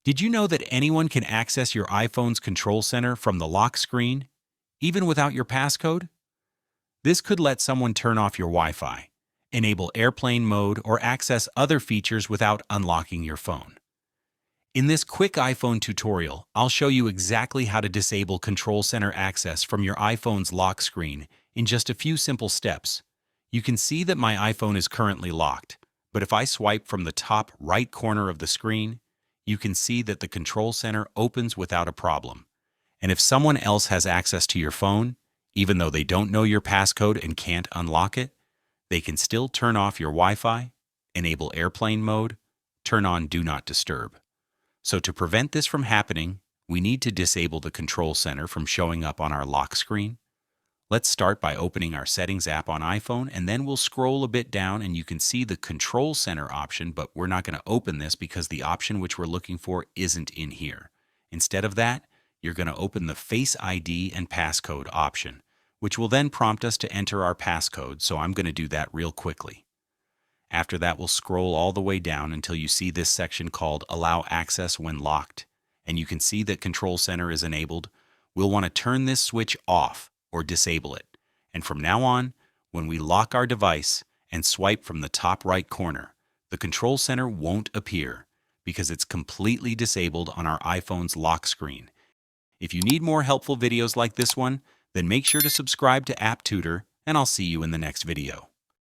Did you know that anyone can access your iPhone's control center from the lock screen, even without your passcode? This could let someone turn off your Wi-Fi, enable airplane mode, or access other features without unlocking your phone. In this quick iPhone tutorial, I'll show you exactly how to disable control center access from your iPhone's lock screen in just a few simple steps. You can see that my iPhone is currently locked, but if I swipe from the top right corner of the screen, you can see that the control center opens without a problem. And if someone else has access to your phone, even though they don't know your passcode and can't unlock it, they can still turn off your Wi-Fi, enable airplane mode, turn on Do Not Disturb. So to prevent this from happening, we need to disable the control center from showing up on our lock screen. Let's start by opening our Settings app on iPhone, and then we'll scroll a bit down and you can see the Control Center option, but we're not going to open this because the option which we're looking for isn't in here. Instead of that, you're going to open the Face ID and Passcode option, which will then prompt us to enter our passcode, so I'm going to do that real quickly. After that, we'll scroll all the way down until you see this section called Allow Access When Locked, and you can see that Control Center is enabled. We'll want to turn this switch off or disable it. And from now on, when we lock our device and swipe from the top right corner, the Control Center won't appear because it's completely disabled on our iPhone's lock screen. If you need more helpful videos like this one, then make sure to subscribe to App Tutor, and I'll see you in the next video.